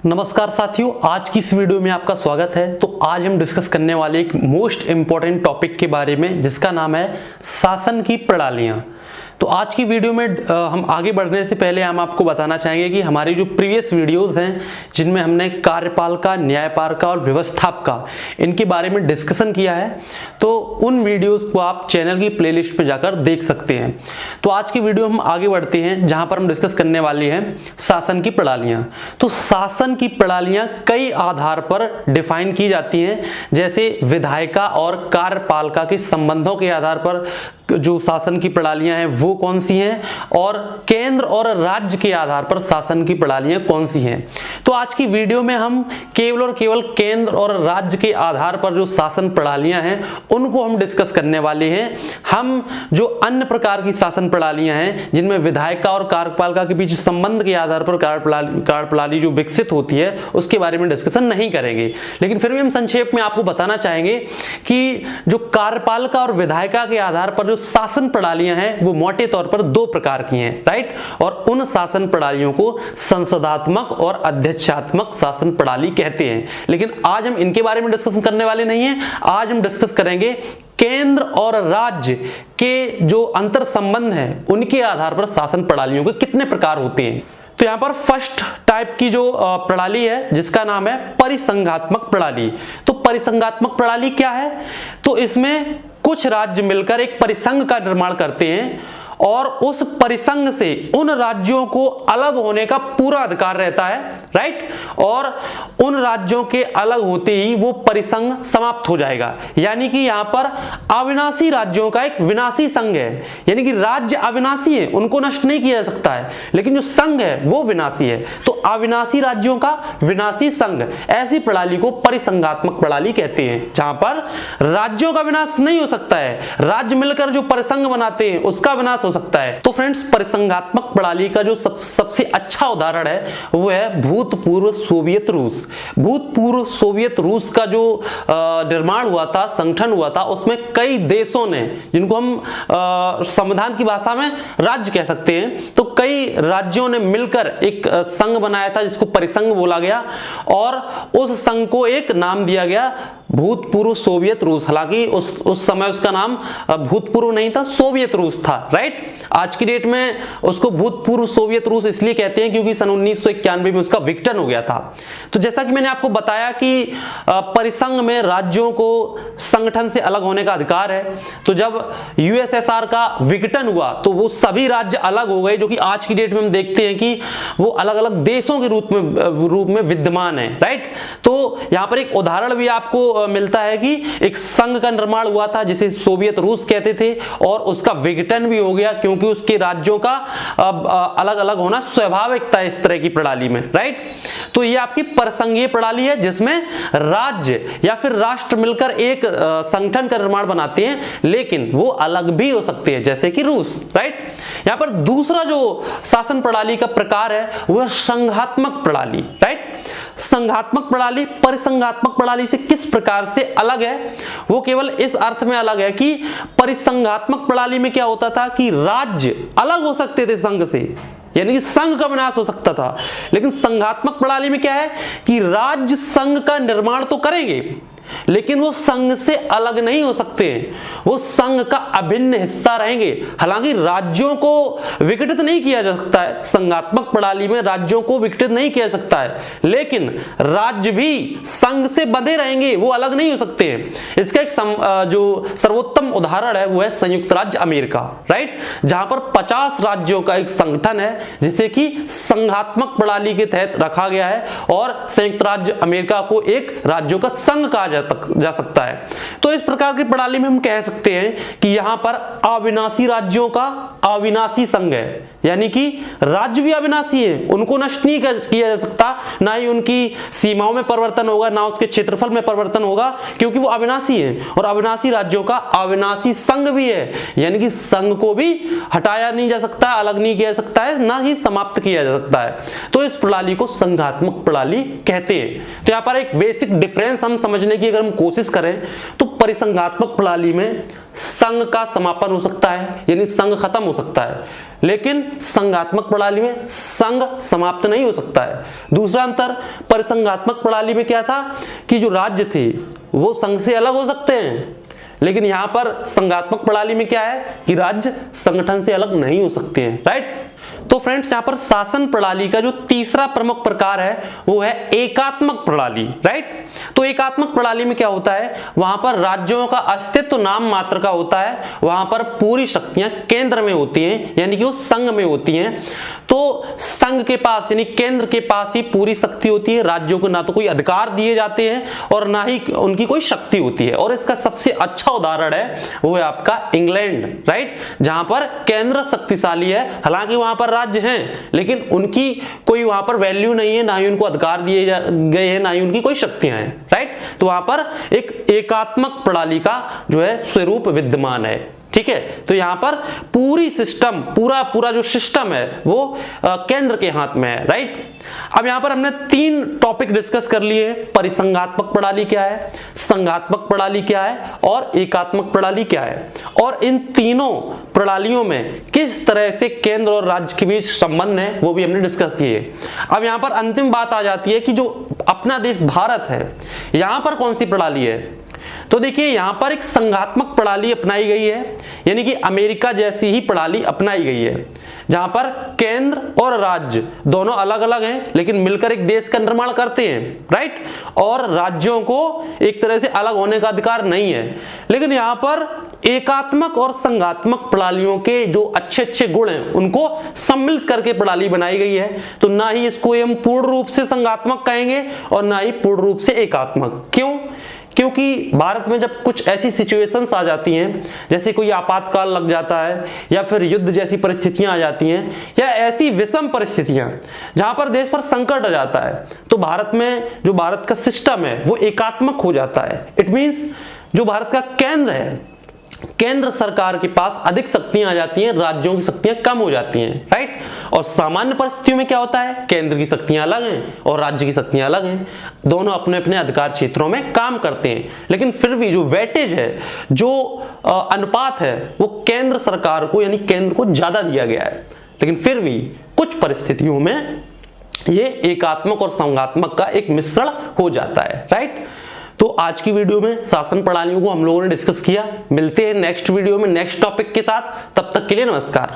नमस्कार साथियों, आज की इस वीडियो में आपका स्वागत है। तो आज हम डिस्कस करने वाले एक मोस्ट इंपॉर्टेंट टॉपिक के बारे में जिसका नाम है शासन की प्रणालियां। तो आज की वीडियो में हम आगे बढ़ने से पहले हम आपको बताना चाहेंगे कि हमारी जो प्रीवियस वीडियोस हैं जिनमें हमने कार्यपालिका, न्यायपालिका और व्यवस्थापिका इनके बारे में डिस्कशन किया है, तो उन वीडियोस को आप चैनल की प्लेलिस्ट में जाकर देख सकते हैं। तो आज की वीडियो हम आगे बढ़ते हैं जहां पर हम डिस्कस करने वाले हैं शासन की प्रणालियां। तो शासन की प्रणालियां कई आधार पर डिफाइन की जाती हैं, जैसे विधायिका और कार्यपालिका के संबंधों के आधार पर जो शासन की प्रणालियां हैं वो कौन सी हैं, और केंद्र और राज्य के आधार पर शासन की प्रणालियां कौन सी हैं। तो आज की वीडियो में हम केवल और केवल केंद्र और राज्य के आधार पर जो शासन प्रणालियां हैं उनको हम डिस्कस करने वाले हैं। हम जो अन्य प्रकार की शासन प्रणालियां हैं जिनमें विधायिका और कार्यपालिका के बीच संबंध के आधार पर कार्य प्रणाली जो विकसित होती है उसके बारे में डिस्कशन नहीं करेंगे, लेकिन फिर भी हम संक्षेप में आपको बताना चाहेंगे कि जो कार्यपालिका और विधायिका के आधार पर जो शासन प्रणालियां हैं वो मोटे तौर पर दो प्रकार की हैं, राइट। और उन शासन प्रणालियों को संसदात्मक और अध्यक्षात्मक शासन प्रणाली कहते हैं। लेकिन आज हम इनके बारे में डिस्कशन करने वाले नहीं हैं। आज हम डिस्कस करेंगे केंद्र और राज्य के जो अंतर संबंध हैं उनके आधार पर शासन प्रणालियों के कितने प्रकार होते हैं। तो यहां पर फर्स्ट टाइप की जो प्रणाली है जिसका नाम है परिसंघात्मक प्रणाली। तो परिसंघात्मक प्रणाली क्या है? तो इसमें कुछ राज्य मिलकर एक परिसंघ का निर्माण करते हैं और उस परिसंघ से उन राज्यों को अलग होने का पूरा अधिकार रहता है, राइट। और उन राज्यों के अलग होते ही वो परिसंघ समाप्त हो जाएगा। यानी कि यहां पर अविनाशी राज्यों का एक विनाशी संघ है, यानी कि राज्य अविनाशी है, उनको नष्ट नहीं किया जा सकता है, लेकिन जो संघ है वो विनाशी है। तो अविनाशी राज्यों का विनाशी संघ, ऐसी प्रणाली को परिसंघात्मक प्रणाली कहते हैं, जहां पर राज्यों का विनाश नहीं हो सकता है, राज्य मिलकर जो परिसंघ बनाते हैं उसका विनाश हो सकता है। तो फ्रेंड्स, परिसंघात्मक प्रणाली का जो सबसे अच्छा उदाहरण है वो है भूतपूर्व सोवियत रूस। भूतपूर्व सोवियत रूस का जो निर्माण हुआ था, संगठन हुआ था, उसमें कई देशों ने, जिनको हम संविधान की भाषा में राज्य कह सकते हैं, तो कई राज्यों ने मिलकर एक संघ बनाया था जिसको परिसंघ बोला गया, और उस संघ को एक नाम दिया गया भूतपूर्व सोवियत रूस। हालांकि उस समय उसका नाम भूतपूर्व नहीं था, सोवियत रूस था, राइट। आज की डेट में उसको भूतपूर्व सोवियत रूस इसलिए कहते हैं क्योंकि सन 1991 में उसका विघटन हो गया था। तो जैसा कि मैंने आपको बताया कि परिसंघ में राज्यों को संगठन से अलग होने का अधिकार है, तो जब यूएसएसआर का विघटन हुआ तो वो सभी राज्य अलग हो गए, जो कि आज की डेट में हम देखते हैं कि वो अलग अलग देशों के रूप में विद्यमान है, राइट। तो यहां पर एक उदाहरण भी आपको मिलता है कि एक संघ का निर्माण हुआ था जिसे सोवियत रूस कहते थे, और उसका विघटन भी हो गया क्योंकि उसके राज्यों का अलग अलग होना स्वाभाविक था इस तरह की प्रणाली में, राइट। तो ये आपकी परिसंघीय प्रणाली है जिसमें राज्य या फिर राष्ट्र मिलकर एक संगठन का निर्माण बनाते हैं, लेकिन वो अलग भी हो सकते हैं, जैसे कि रूस, राइट। यहां पर दूसरा जो शासन प्रणाली का प्रकार है वह संघात्मक प्रणाली, राइट। संघात्मक प्रणाली परिसंघात्मक प्रणाली से किस प्रकार से अलग है? वो केवल इस अर्थ में अलग है कि परिसंघात्मक प्रणाली में क्या होता था कि राज्य अलग हो सकते थे संघ से, यानी कि संघ का विनाश हो सकता था। लेकिन संघात्मक प्रणाली में क्या है कि राज्य संघ का निर्माण तो करेंगे, लेकिन वो संघ से अलग नहीं हो सकते, वो संघ का अभिन्न हिस्सा रहेंगे। हालांकि राज्यों को विघटित नहीं किया जा सकता है, संघात्मक प्रणाली में राज्यों को विघटित नहीं किया जा सकता है, लेकिन राज्य भी संघ से बंधे रहेंगे, वो अलग नहीं हो सकते हैं। इसका एक जो सर्वोत्तम उदाहरण है वो है संयुक्त राज्य अमेरिका, राइट, जहां पर 50 राज्यों का एक संगठन है जिसे कि संघात्मक प्रणाली के तहत रखा गया है, और संयुक्त राज्य अमेरिका को एक राज्यों का संघ कहा जा सकता है। तो इस प्रकार की प्रणाली में हम कह सकते हैं कि यहां पर अविनाशी राज्यों का अविनाशी संघ है, यानी कि राज्य भी अविनाशी है, उनको नष्ट नहीं किया जा सकता, ना ही उनकी सीमाओं में परिवर्तन होगा, ना उसके क्षेत्रफल में परिवर्तन होगा, क्योंकि वो अविनाशी है। और अविनाशी राज्यों का अविनाशी संघ भी है, यानी कि संघ को भी हटाया नहीं जा सकता, अलग नहीं किया जा सकता है, ना ही समाप्त किया जा सकता है। तो इस प्रणाली को संघात्मक प्रणाली कहते हैं। तो यहां पर एक बेसिक डिफरेंस हम समझने की अगर हम कोशिश करें तो परिसंघात्मक प्रणाली में संघ का समापन हो सकता है, यानी संघ खत्म हो सकता है, लेकिन संघात्मक प्रणाली में संघ समाप्त नहीं हो सकता है। दूसरा अंतर परिसंघात्मक प्रणाली में क्या था कि जो राज्य थे वो संघ से अलग हो सकते हैं, लेकिन यहां पर संघात्मक प्रणाली में क्या है कि राज्य संगठन से अलग नहीं हो सकते हैं, राइट। तो फ्रेंड्स यहां पर शासन प्रणाली का जो तीसरा प्रमुख प्रकार है वो है एकात्मक प्रणाली, राइट। तो एकात्मक प्रणाली में क्या होता है, वहां पर राज्यों का अस्तित्व नाम मात्र का होता है, वहां पर पूरी शक्तियां केंद्र में होती हैं, यानी कि वो संघ में होती हैं। तो संघ के पास यानी केंद्र के पास ही पूरी शक्ति होती है, राज्यों को ना तो कोई अधिकार दिए जाते हैं और ना ही उनकी कोई शक्ति होती है। और इसका सबसे अच्छा उदाहरण है वो है आपका इंग्लैंड, राइट, जहां पर केंद्र शक्तिशाली है, हालांकि वहां पर राज्य हैं लेकिन उनकी कोई वहां पर वैल्यू नहीं है, ना ही उनको अधिकार दिए गए हैं, ना ही उनकी कोई शक्तियां हैं, राइट। तो वहां पर एक एकात्मक प्रणाली का जो है स्वरूप विद्यमान है, ठीक है। तो यहां पर पूरी सिस्टम पूरा जो सिस्टम है वो केंद्र के हाथ में है, राइट। अब यहां पर हमने 3 टॉपिक डिस्कस कर लिए, परिसंघात्मक प्रणाली क्या है, संघात्मक प्रणाली क्या है और एकात्मक प्रणाली क्या है, और इन तीनों प्रणालियों में किस तरह से केंद्र और राज्य के बीच संबंध है वो भी हमने डिस्कस किए। अब यहां पर अंतिम बात आ जाती है कि जो अपना देश भारत है यहां पर कौन सी प्रणाली है। तो देखिए यहां पर एक संघात्मक प्रणाली अपनाई गई है, यानी कि अमेरिका जैसी ही प्रणाली अपनाई गई है, जहां पर केंद्र और राज्य दोनों अलग अलग हैं लेकिन मिलकर एक देश का निर्माण करते हैं, राइट। और राज्यों को एक तरह से अलग होने का अधिकार नहीं है। लेकिन यहां पर एकात्मक और संघात्मक प्रणालियों के जो अच्छे अच्छे गुण हैं उनको सम्मिलित करके प्रणाली बनाई गई है। तो ना ही इसको हम पूर्ण रूप से संघात्मक कहेंगे और ना ही पूर्ण रूप से एकात्मक। क्यों? क्योंकि भारत में जब कुछ ऐसी सिचुएशंस आ जाती हैं, जैसे कोई आपातकाल लग जाता है या फिर युद्ध जैसी परिस्थितियां आ जाती हैं या ऐसी विषम परिस्थितियां जहां पर देश पर संकट आ जाता है, तो भारत में जो भारत का सिस्टम है वो एकात्मक हो जाता है। इट मींस जो भारत का केंद्र है, केंद्र सरकार के पास अधिक शक्तियां आ जाती हैं, राज्यों की शक्तियां कम हो जाती हैं, राइट। और सामान्य परिस्थितियों में क्या होता है, केंद्र की शक्तियां अलग हैं और राज्य की शक्तियां अलग हैं, दोनों अपने अपने अधिकार क्षेत्रों में काम करते हैं। लेकिन फिर भी जो वेटेज है, जो अनुपात है, वो केंद्र सरकार को यानी केंद्र को ज्यादा दिया गया है। लेकिन फिर भी कुछ परिस्थितियों में ये एकात्मक और संघात्मक का एक मिश्रण हो जाता है, राइट। तो आज की वीडियो में शासन प्रणालियों को हम लोगों ने डिस्कस किया। मिलते हैं नेक्स्ट वीडियो में नेक्स्ट टॉपिक के साथ, तब तक के लिए नमस्कार।